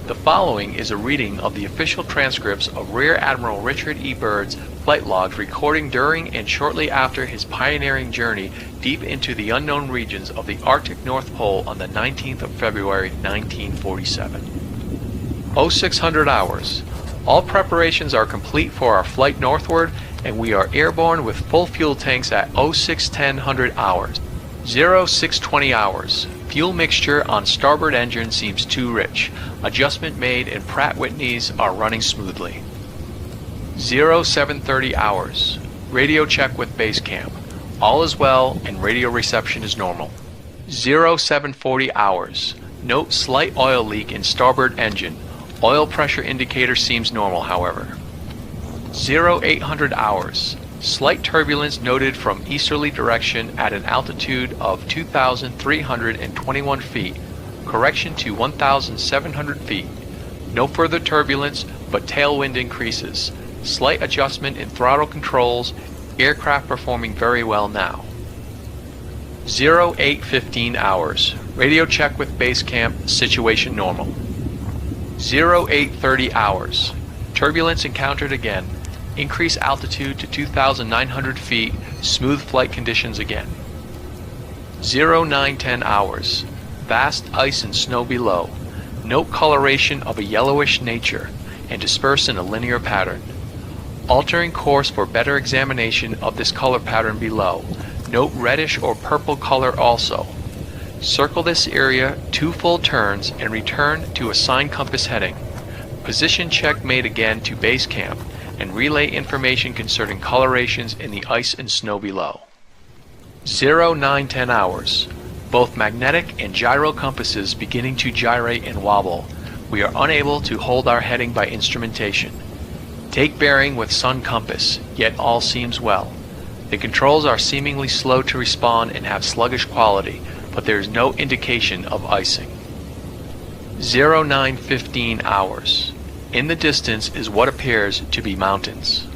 The following is a reading of the official transcripts of Rear Admiral Richard E. Byrd's flight logs recording during and shortly after his pioneering journey deep into the unknown regions of the Arctic North Pole on the 19th of February 1947. 0600 hours. All preparations are complete for our flight northward, and we are airborne with full fuel tanks at 0610 hours. 0620 hours. Fuel mixture on starboard engine seems too rich. Adjustment made and Pratt Whitneys are running smoothly. 0730 hours. Radio check with base camp. All is well and radio reception is normal. 0740 hours. Note slight oil leak in starboard engine. Oil pressure indicator seems normal, however. 0800 hours. Slight turbulence noted from easterly direction at an altitude of 2,321 feet. Correction to 1,700 feet. No further turbulence, but tailwind increases. Slight adjustment in throttle controls. Aircraft performing very well now. 0815 hours. Radio check with base camp. Situation normal. 0830 hours. Turbulence encountered again. Increase altitude to 2,900 feet. Smooth flight conditions again. 0910 hours. Vast ice and snow below. Note coloration of a yellowish nature and disperse in a linear pattern. Altering course for better examination of this color pattern below. Note reddish or purple color also. Circle this area 2 full turns and return to assigned compass heading. Position check made again to base camp and relay information concerning colorations in the ice and snow below. 0910 hours. Both magnetic and gyro compasses beginning to gyrate and wobble. We are unable to hold our heading by instrumentation. Take bearing with sun compass, yet all seems well. The controls are seemingly slow to respond and have sluggish quality, but there is no indication of icing. 0915 hours. In the distance is what appears to be mountains.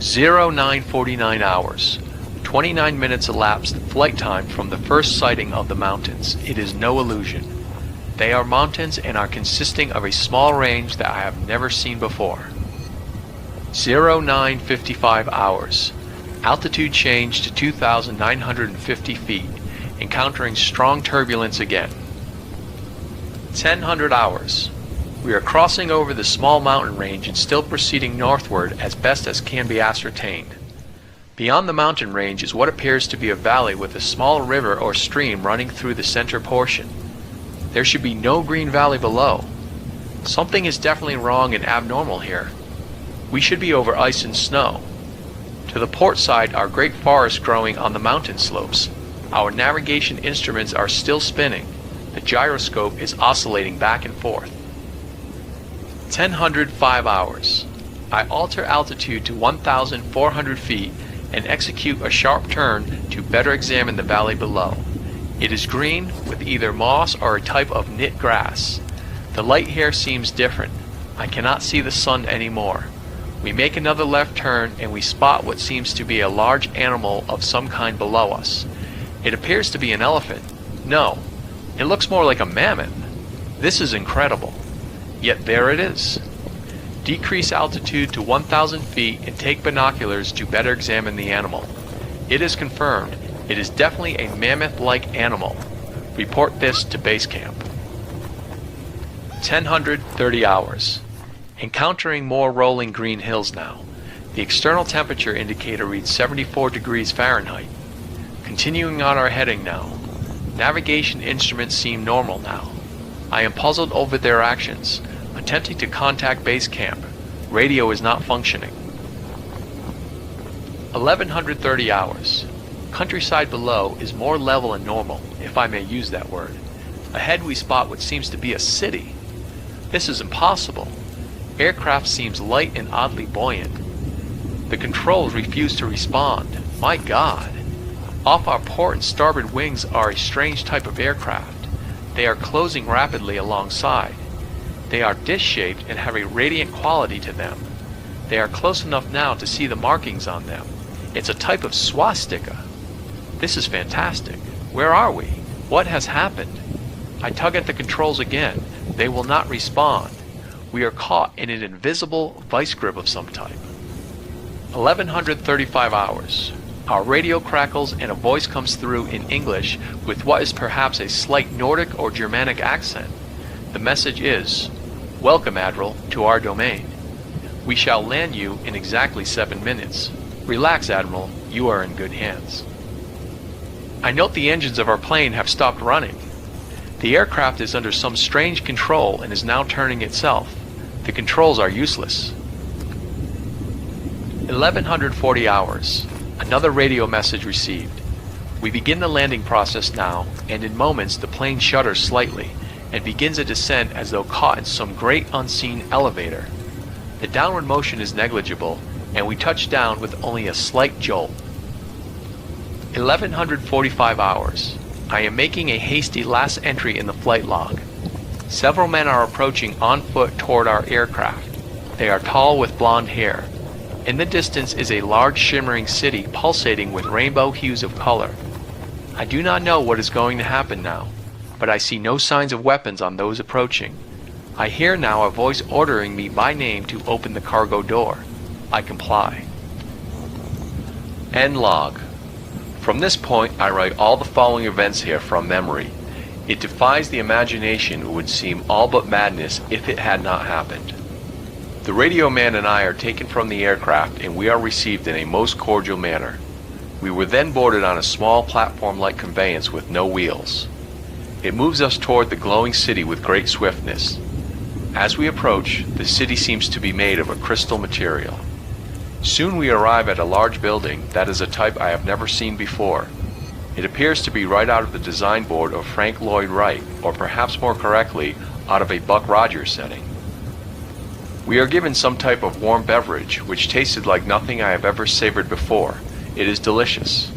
0949 hours. 29 minutes elapsed flight time from the first sighting of the mountains. It is no illusion. They are mountains and are consisting of a small range that I have never seen before. 0955 hours. Altitude change to 2,950 feet, encountering strong turbulence again. 1000 hours. We are crossing over the small mountain range and still proceeding northward as best as can be ascertained. Beyond the mountain range is what appears to be a valley with a small river or stream running through the center portion. There should be no green valley below. Something is definitely wrong and abnormal here. We should be over ice and snow. To the port side are great forests growing on the mountain slopes. Our navigation instruments are still spinning. The gyroscope is oscillating back and forth. 1005 hours. I alter altitude to 1,400 feet and execute a sharp turn to better examine the valley below. It is green with either moss or a type of knit grass. The light here seems different. I cannot see the sun anymore. We make another left turn and we spot what seems to be a large animal of some kind below us. It appears to be an elephant. No, it looks more like a mammoth. This is incredible. Yet there it is. Decrease altitude to 1,000 feet and take binoculars to better examine the animal. It is confirmed. It is definitely a mammoth-like animal. Report this to base camp. 1030 hours. Encountering more rolling green hills now. The external temperature indicator reads 74 degrees Fahrenheit. Continuing on our heading now. Navigation instruments seem normal now. I am puzzled over their actions. Attempting to contact base camp. Radio is not functioning. 1130 hours. Countryside below is more level and normal, if I may use that word. Ahead we spot what seems to be a city. This is impossible. Aircraft seems light and oddly buoyant. The controls refuse to respond. My God. Off our port and starboard wings are a strange type of aircraft. They are closing rapidly alongside. They are dish-shaped and have a radiant quality to them. They are close enough now to see the markings on them. It's a type of swastika. This is fantastic. Where are we? What has happened? I tug at the controls again. They will not respond. We are caught in an invisible vice grip of some type. 1135 hours. Our radio crackles and a voice comes through in English with what is perhaps a slight Nordic or Germanic accent. The message is, "Welcome, Admiral, to our domain. We shall land you in exactly 7 minutes. Relax, Admiral, you are in good hands." I note the engines of our plane have stopped running. The aircraft is under some strange control and is now turning itself. The controls are useless. 1140 hours. Another radio message received. We begin the landing process now, and in moments the plane shudders slightly and begins a descent as though caught in some great unseen elevator. The downward motion is negligible, and we touch down with only a slight jolt. 1145 hours. I am making a hasty last entry in the flight log. Several men are approaching on foot toward our aircraft. They are tall with blonde hair. In the distance is a large shimmering city pulsating with rainbow hues of color. I do not know what is going to happen now, but I see no signs of weapons on those approaching. I hear now a voice ordering me by name to open the cargo door. I comply. End log. From this point, I write all the following events here from memory. It defies the imagination and would seem all but madness if it had not happened. The radio man and I are taken from the aircraft, and we are received in a most cordial manner. We were then boarded on a small platform-like conveyance with no wheels. It moves us toward the glowing city with great swiftness. As we approach, the city seems to be made of a crystal material. Soon we arrive at a large building that is a type I have never seen before. It appears to be right out of the design board of Frank Lloyd Wright, or perhaps more correctly, out of a Buck Rogers setting. We are given some type of warm beverage, which tasted like nothing I have ever savored before. It is delicious.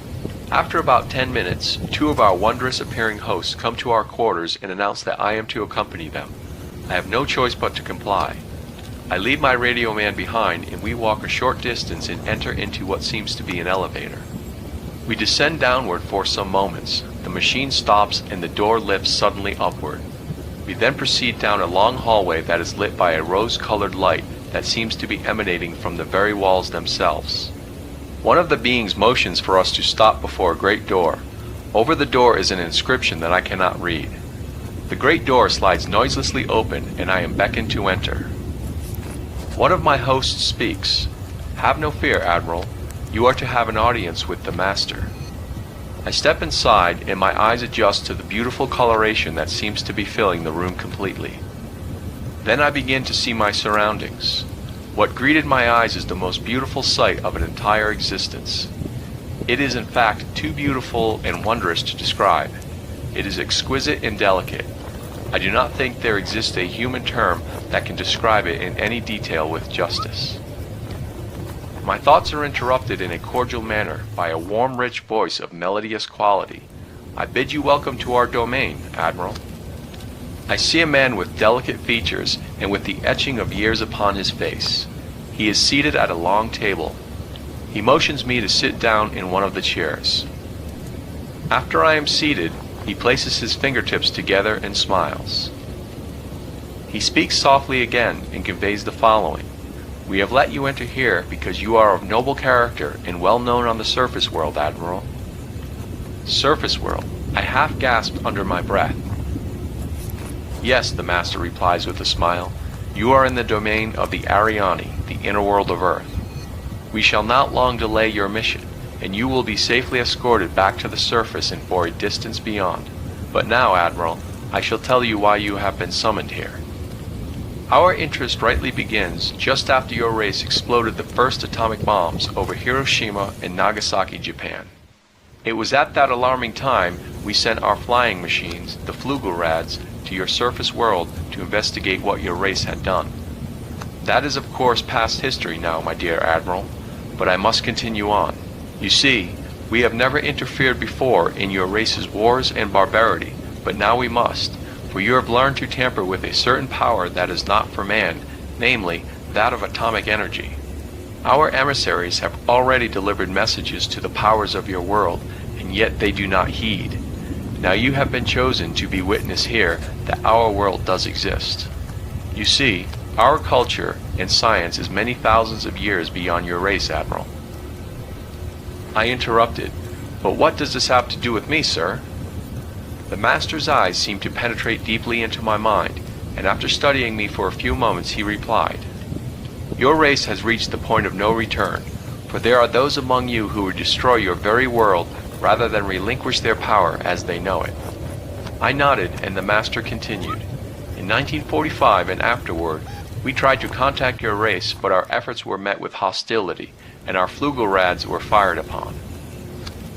After about 10 minutes, 2 of our wondrous appearing hosts come to our quarters and announce that I am to accompany them. I have no choice but to comply. I leave my radio man behind, and we walk a short distance and enter into what seems to be an elevator. We descend downward for some moments. The machine stops and the door lifts suddenly upward. We then proceed down a long hallway that is lit by a rose-colored light that seems to be emanating from the very walls themselves. One of the beings motions for us to stop before a great door. Over the door is an inscription that I cannot read. The great door slides noiselessly open, and I am beckoned to enter. One of my hosts speaks. "Have no fear, Admiral. You are to have an audience with the Master." I step inside, and my eyes adjust to the beautiful coloration that seems to be filling the room completely. Then I begin to see my surroundings. What greeted my eyes is the most beautiful sight of an entire existence. It is in fact too beautiful and wondrous to describe. It is exquisite and delicate. I do not think there exists a human term that can describe it in any detail with justice. My thoughts are interrupted in a cordial manner by a warm, rich voice of melodious quality. "I bid you welcome to our domain, Admiral." I see a man with delicate features and with the etching of years upon his face. He is seated at a long table. He motions me to sit down in one of the chairs. After I am seated, he places his fingertips together and smiles. He speaks softly again and conveys the following. "We have let you enter here because you are of noble character and well known on the surface world, Admiral." Surface world. I half gasped under my breath. "Yes," the Master replies with a smile. "You are in the domain of the Ariani, the inner world of Earth. We shall not long delay your mission, and you will be safely escorted back to the surface and for a distance beyond. But now, Admiral, I shall tell you why you have been summoned here. Our interest rightly begins just after your race exploded the first atomic bombs over Hiroshima and Nagasaki, Japan. It was at that alarming time we sent our flying machines, the Flugelrads, to your surface world to investigate what your race had done. That is of course past history now, my dear Admiral, but I must continue on. You see, we have never interfered before in your race's wars and barbarity, but now we must, for you have learned to tamper with a certain power that is not for man, namely, that of atomic energy. Our emissaries have already delivered messages to the powers of your world, and yet they do not heed. Now you have been chosen to be witness here that our world does exist. You see, our culture and science is many thousands of years beyond your race, Admiral." I interrupted, "But what does this have to do with me, sir?" The Master's eyes seemed to penetrate deeply into my mind, and after studying me for a few moments he replied, "Your race has reached the point of no return, for there are those among you who would destroy your very world rather than relinquish their power as they know it." I nodded, and the Master continued, "In 1945 and afterward, we tried to contact your race, but our efforts were met with hostility, and our Flugelrads were fired upon.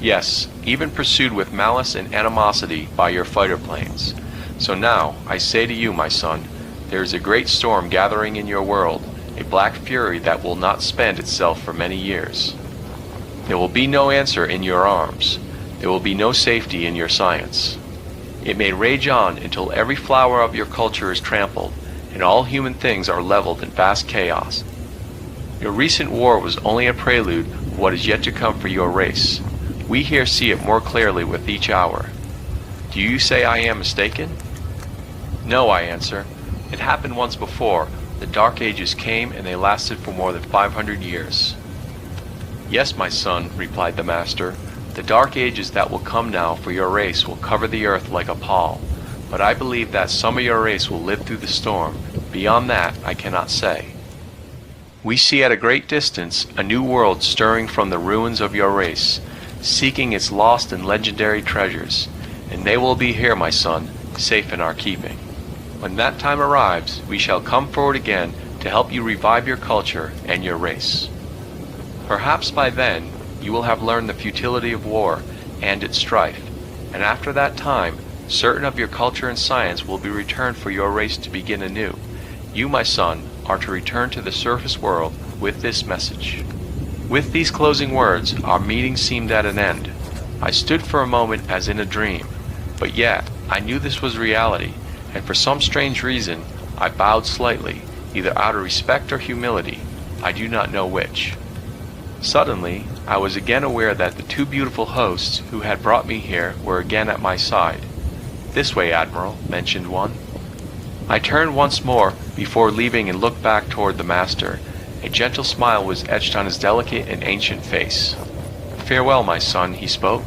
Yes, even pursued with malice and animosity by your fighter planes. So now, I say to you, my son, there is a great storm gathering in your world, a black fury that will not spend itself for many years. There will be no answer in your arms. There will be no safety in your science. It may rage on until every flower of your culture is trampled, and all human things are leveled in vast chaos. Your recent war was only a prelude of what is yet to come for your race. We here see it more clearly with each hour. Do you say I am mistaken?" "No," I answer. "It happened once before. The Dark Ages came, and they lasted for more than 500 years. "Yes, my son," replied the Master. "The Dark Ages that will come now for your race will cover the earth like a pall. But I believe that some of your race will live through the storm. Beyond that, I cannot say. We see at a great distance a new world stirring from the ruins of your race, seeking its lost and legendary treasures, and they will be here, my son, safe in our keeping. When that time arrives, we shall come forward again to help you revive your culture and your race. Perhaps by then, you will have learned the futility of war and its strife, and after that time, certain of your culture and science will be returned for your race to begin anew. You, my son, are to return to the surface world with this message." With these closing words, our meeting seemed at an end. I stood for a moment as in a dream, but yet I knew this was reality, and for some strange reason, I bowed slightly, either out of respect or humility, I do not know which. Suddenly, I was again aware that the two beautiful hosts who had brought me here were again at my side. "This way, Admiral," mentioned one. I turned once more before leaving and looked back toward the Master. A gentle smile was etched on his delicate and ancient face. "Farewell, my son," he spoke.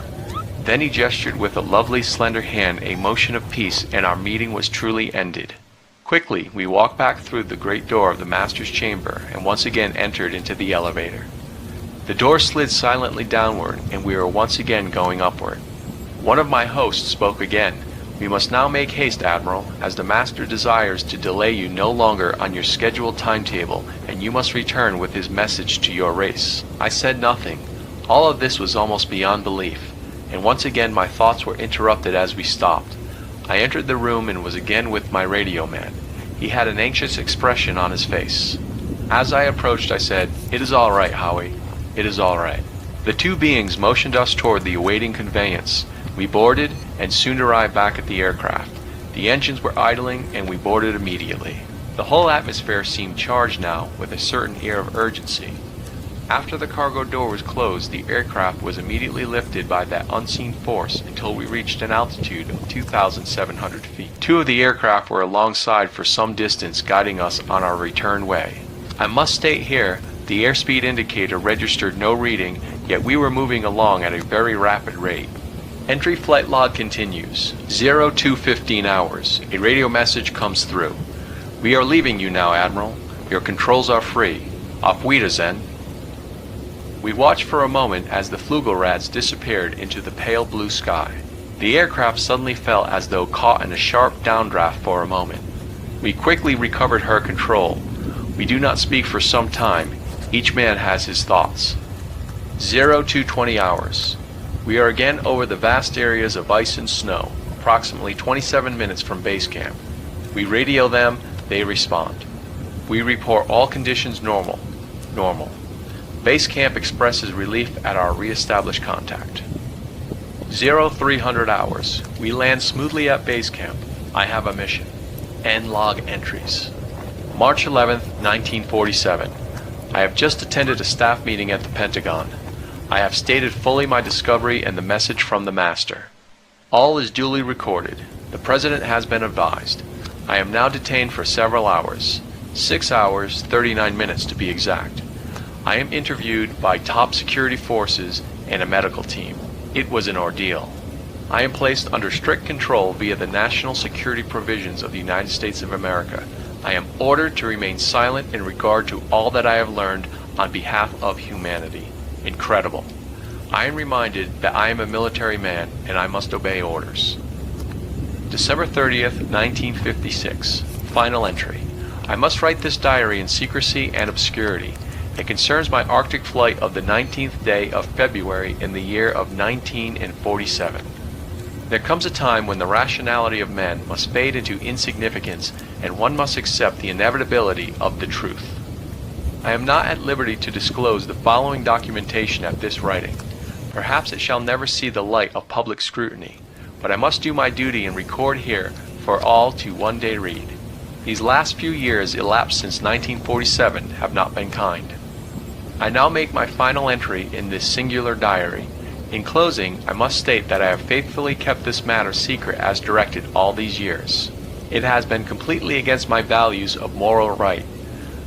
Then he gestured with a lovely slender hand a motion of peace, and our meeting was truly ended. Quickly, we walked back through the great door of the Master's chamber and once again entered into the elevator. The door slid silently downward, and we were once again going upward. One of my hosts spoke again. "We must now make haste, Admiral, as the Master desires to delay you no longer on your scheduled timetable, and you must return with his message to your race." I said nothing. All of this was almost beyond belief, and once again my thoughts were interrupted as we stopped. I entered the room and was again with my radio man. He had an anxious expression on his face. As I approached, I said, "It is all right, Howie. It is all right." The two beings motioned us toward the awaiting conveyance. We boarded and soon arrived back at the aircraft. The engines were idling and we boarded immediately. The whole atmosphere seemed charged now with a certain air of urgency. After the cargo door was closed, the aircraft was immediately lifted by that unseen force until we reached an altitude of 2,700 feet. Two of the aircraft were alongside for some distance, guiding us on our return way. I must state here, the airspeed indicator registered no reading, yet we were moving along at a very rapid rate. Entry flight log continues. 0215 hours. A radio message comes through. "We are leaving you now, Admiral. Your controls are free. Auf Wiedersehen." We watched for a moment as the Flugelrads disappeared into the pale blue sky. The aircraft suddenly felt as though caught in a sharp downdraft for a moment. We quickly recovered her control. We do not speak for some time. Each man has his thoughts. 0220 hours. We are again over the vast areas of ice and snow, approximately 27 minutes from base camp. We radio them, they respond. We report all conditions normal. Normal. Base camp expresses relief at our re-established contact. 0300 hours. We land smoothly at base camp. I have a mission. End log entries. March 11th, 1947. I have just attended a staff meeting at the Pentagon. I have stated fully my discovery and the message from the Master. All is duly recorded. The President has been advised. I am now detained for several hours, 6 hours, 39 minutes to be exact. I am interviewed by top security forces and a medical team. It was an ordeal. I am placed under strict control via the national security provisions of the United States of America. I am ordered to remain silent in regard to all that I have learned on behalf of humanity. Incredible. I am reminded that I am a military man and I must obey orders. December 30th, 1956. Final entry. I must write this diary in secrecy and obscurity. It concerns my Arctic flight of the 19th day of February in the year of 1947. There comes a time when the rationality of men must fade into insignificance and one must accept the inevitability of the truth. I am not at liberty to disclose the following documentation at this writing. Perhaps it shall never see the light of public scrutiny, but I must do my duty and record here for all to one day read. These last few years elapsed since 1947 have not been kind. I now make my final entry in this singular diary. In closing, I must state that I have faithfully kept this matter secret as directed all these years. It has been completely against my values of moral right.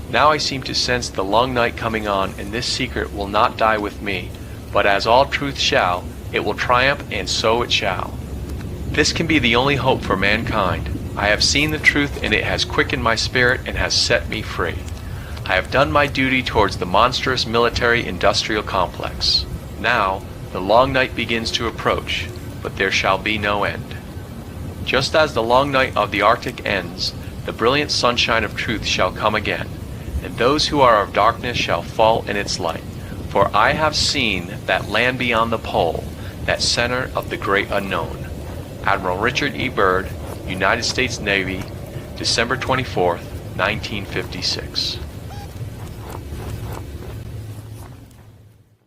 Now I seem to sense the long night coming on, and this secret will not die with me, but as all truth shall, it will triumph, and so it shall. This can be the only hope for mankind. I have seen the truth, and it has quickened my spirit and has set me free. I have done my duty towards the monstrous military-industrial complex. Now, the long night begins to approach, but there shall be no end. Just as the long night of the Arctic ends, the brilliant sunshine of truth shall come again, and those who are of darkness shall fall in its light. For I have seen that land beyond the pole, that center of the great unknown. Admiral Richard E. Byrd, United States Navy, December 24th, 1956.